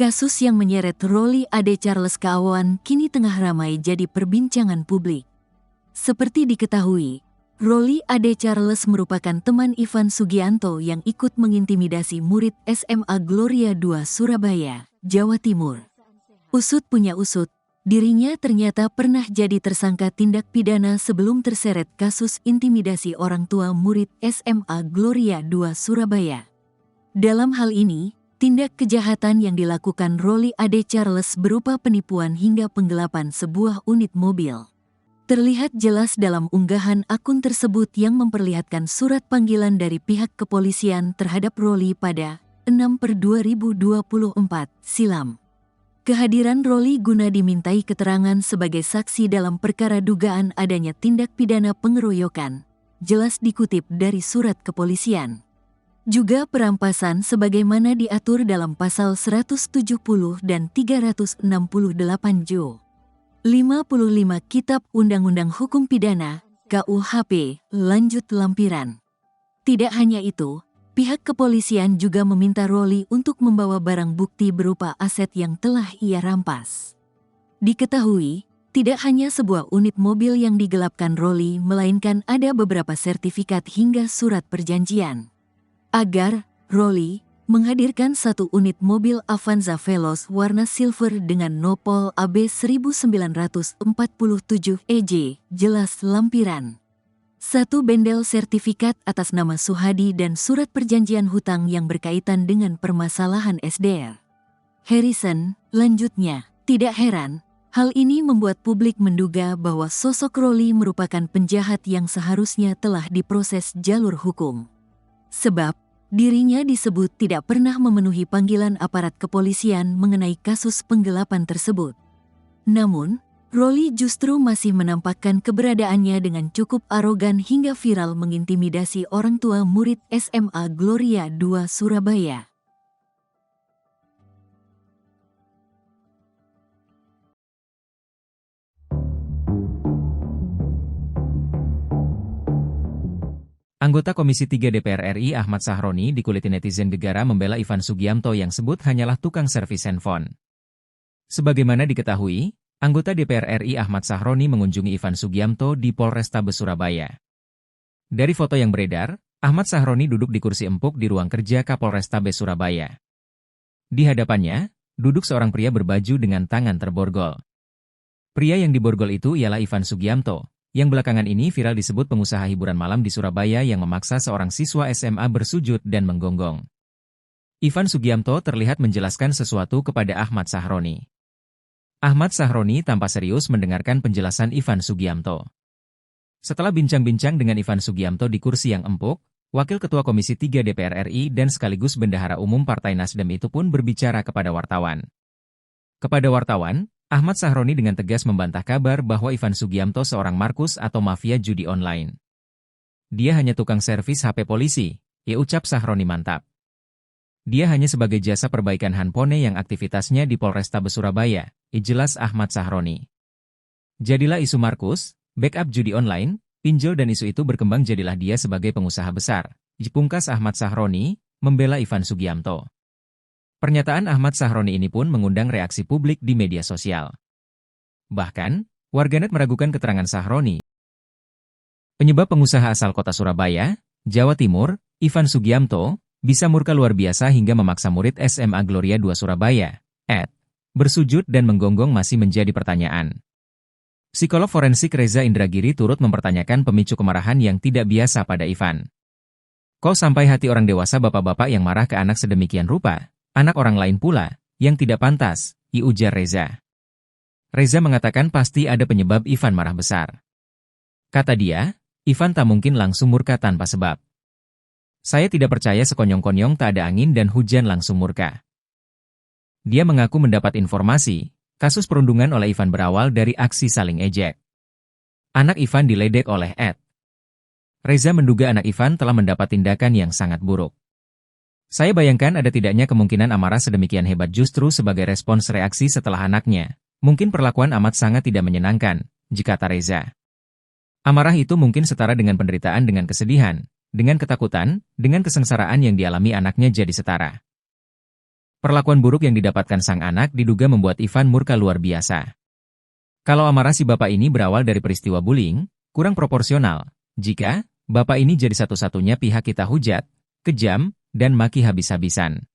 Kasus yang menyeret Rolly Ade Charles Keawan kini tengah ramai jadi perbincangan publik. Seperti diketahui, Rolly Ade Charles merupakan teman Ivan Sugianto yang ikut mengintimidasi murid SMA Gloria II Surabaya, Jawa Timur. Usut punya usut, dirinya ternyata pernah jadi tersangka tindak pidana sebelum terseret kasus intimidasi orang tua murid SMA Gloria II Surabaya. Dalam hal ini, tindak kejahatan yang dilakukan Rolly Ade Charles berupa penipuan hingga penggelapan sebuah unit mobil. Terlihat jelas dalam unggahan akun tersebut yang memperlihatkan surat panggilan dari pihak kepolisian terhadap Rolly pada 6/2024 silam. Kehadiran Rolly guna dimintai keterangan sebagai saksi dalam perkara dugaan adanya tindak pidana pengeroyokan, jelas dikutip dari surat kepolisian. Juga perampasan sebagaimana diatur dalam pasal 170 dan 368 Jo. 55 Kitab Undang-Undang Hukum Pidana, KUHP, lanjut lampiran. Tidak hanya itu, pihak kepolisian juga meminta Rolly untuk membawa barang bukti berupa aset yang telah ia rampas. Diketahui, tidak hanya sebuah unit mobil yang digelapkan Rolly, melainkan ada beberapa sertifikat hingga surat perjanjian. Agar Rolly menghadirkan satu unit mobil Avanza Veloz warna silver dengan nopol AB 1947 EJ, jelas lampiran. Satu bendel sertifikat atas nama Suhadi dan surat perjanjian hutang yang berkaitan dengan permasalahan SDR. Harrison, lanjutnya, tidak heran, hal ini membuat publik menduga bahwa sosok Rolly merupakan penjahat yang seharusnya telah diproses jalur hukum. Sebab, dirinya disebut tidak pernah memenuhi panggilan aparat kepolisian mengenai kasus penggelapan tersebut. Namun, Rolly justru masih menampakkan keberadaannya dengan cukup arogan hingga viral mengintimidasi orang tua murid SMA Gloria II Surabaya. Anggota Komisi 3 DPR RI Ahmad Sahroni dikuliti netizen gegara membela Ivan Sugianto yang sebut hanyalah tukang servis handphone. Sebagaimana diketahui, anggota DPR RI Ahmad Sahroni mengunjungi Ivan Sugianto di Polrestabes Surabaya. Dari foto yang beredar, Ahmad Sahroni duduk di kursi empuk di ruang kerja Kapolrestabes Surabaya. Di hadapannya, duduk seorang pria berbaju dengan tangan terborgol. Pria yang diborgol itu ialah Ivan Sugianto, yang belakangan ini viral disebut pengusaha hiburan malam di Surabaya yang memaksa seorang siswa SMA bersujud dan menggonggong. Ivan Sugianto terlihat menjelaskan sesuatu kepada Ahmad Sahroni. Ahmad Sahroni tampak serius mendengarkan penjelasan Ivan Sugianto. Setelah bincang-bincang dengan Ivan Sugianto di kursi yang empuk, Wakil Ketua Komisi 3 DPR RI dan sekaligus Bendahara Umum Partai Nasdem itu pun berbicara kepada wartawan. Kepada wartawan, Ahmad Sahroni dengan tegas membantah kabar bahwa Ivan Sugianto seorang Markus atau mafia judi online. Dia hanya tukang servis HP polisi, ucap Sahroni mantap. Dia hanya sebagai jasa perbaikan handphone yang aktivitasnya di Polrestabes Surabaya, jelas Ahmad Sahroni. Jadilah isu Markus, backup judi online, pinjol dan isu itu berkembang jadilah dia sebagai pengusaha besar, pungkas Ahmad Sahroni, membela Ivan Sugianto. Pernyataan Ahmad Sahroni ini pun mengundang reaksi publik di media sosial. Bahkan, warganet meragukan keterangan Sahroni. Penyebab pengusaha asal kota Surabaya, Jawa Timur, Ivan Sugianto, bisa murka luar biasa hingga memaksa murid SMA Gloria II Surabaya, bersujud dan menggonggong masih menjadi pertanyaan. Psikolog forensik Reza Indragiri turut mempertanyakan pemicu kemarahan yang tidak biasa pada Ivan. Kok sampai hati orang dewasa bapak-bapak yang marah ke anak sedemikian rupa? Anak orang lain pula, yang tidak pantas, ujar Reza. Reza mengatakan pasti ada penyebab Ivan marah besar. Kata dia, Ivan tak mungkin langsung murka tanpa sebab. Saya tidak percaya sekonyong-konyong tak ada angin dan hujan langsung murka. Dia mengaku mendapat informasi, kasus perundungan oleh Ivan berawal dari aksi saling ejek. Anak Ivan diledek oleh Ed. Reza menduga anak Ivan telah mendapat tindakan yang sangat buruk. Saya bayangkan ada tidaknya kemungkinan amarah sedemikian hebat justru sebagai respons reaksi setelah anaknya. Mungkin perlakuan amat sangat tidak menyenangkan, jika kata Reza. Amarah itu mungkin setara dengan penderitaan dengan kesedihan, dengan ketakutan, dengan kesengsaraan yang dialami anaknya jadi setara. Perlakuan buruk yang didapatkan sang anak diduga membuat Ivan murka luar biasa. Kalau amarah si bapak ini berawal dari peristiwa bullying, kurang proporsional. Jika bapak ini jadi satu-satunya pihak kita hujat, kejam, dan maki habis-habisan.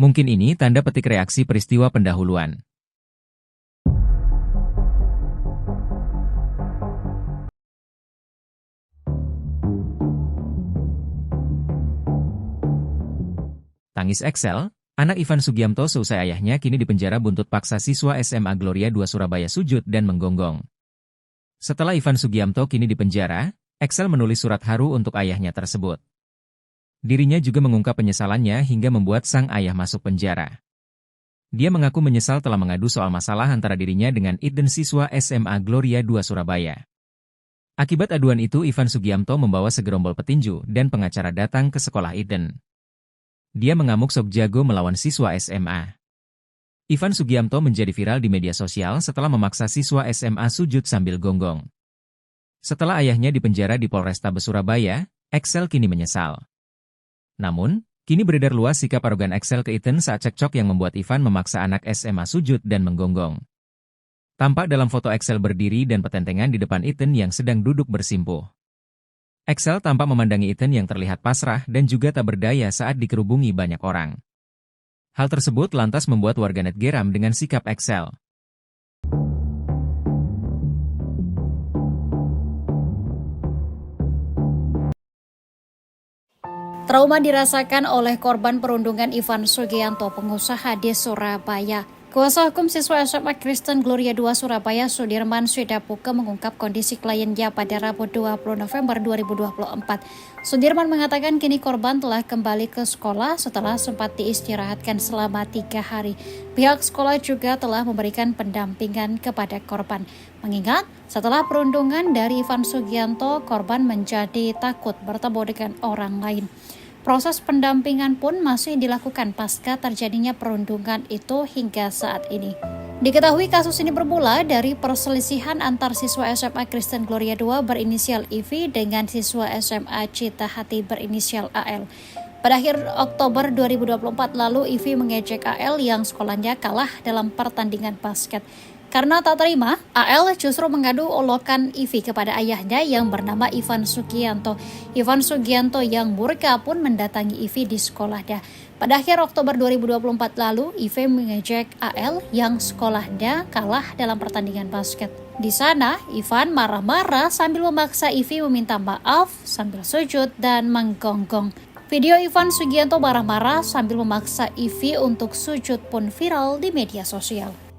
Mungkin ini tanda petik reaksi peristiwa pendahuluan. Tangis Excel, anak Ivan Sugiamto seusai ayahnya kini dipenjara buntut paksa siswa SMA Gloria 2 Surabaya sujud dan menggonggong. Setelah Ivan Sugiamto kini dipenjara, Excel menulis surat haru untuk ayahnya tersebut. Dirinya juga mengungkap penyesalannya hingga membuat sang ayah masuk penjara. Dia mengaku menyesal telah mengadu soal masalah antara dirinya dengan Iden siswa SMA Gloria 2 Surabaya. Akibat aduan itu Ivan Sugiamto membawa segerombol petinju dan pengacara datang ke sekolah Iden. Dia mengamuk sok jago melawan siswa SMA. Ivan Sugiamto menjadi viral di media sosial setelah memaksa siswa SMA sujud sambil gonggong. Setelah ayahnya dipenjara di Polrestabes Surabaya, Excel kini menyesal. Namun, kini beredar luas sikap arogan Excel ke Iten saat cekcok yang membuat Ivan memaksa anak SMA sujud dan menggonggong. Tampak dalam foto Excel berdiri dan petentengan di depan Iten yang sedang duduk bersimpuh. Excel tampak memandangi Iten yang terlihat pasrah dan juga tak berdaya saat dikerubungi banyak orang. Hal tersebut lantas membuat warganet geram dengan sikap Excel. Trauma dirasakan oleh korban perundungan Ivan Sugianto, pengusaha di Surabaya. Kuasa hukum siswa SMA Kristen Gloria 2 Surabaya, Sudirman Swidapuke, mengungkap kondisi kliennya pada Rabu 20 November 2024. Sudirman mengatakan kini korban telah kembali ke sekolah setelah sempat diistirahatkan selama 3 hari. Pihak sekolah juga telah memberikan pendampingan kepada korban. Mengingat setelah perundungan dari Ivan Sugianto, korban menjadi takut bertemu dengan orang lain. Proses pendampingan pun masih dilakukan pasca terjadinya perundungan itu hingga saat ini. Diketahui kasus ini bermula dari perselisihan antar siswa SMA Kristen Gloria 2 berinisial IV dengan siswa SMA Cita Hati berinisial AL. Pada akhir Oktober 2024 lalu, IV mengejek AL yang sekolahnya kalah dalam pertandingan basket. Karena tak terima, AL justru mengadu olokan IV kepada ayahnya yang bernama Ivan Sugianto. Ivan Sugianto yang murka pun mendatangi IV di sekolahnya. Pada akhir Oktober 2024 lalu, IV mengejek AL yang sekolahnya kalah dalam pertandingan basket. Di sana, Ivan marah-marah sambil memaksa IV meminta maaf sambil sujud dan menggonggong. Video Ivan Sugianto marah-marah sambil memaksa IV untuk sujud pun viral di media sosial.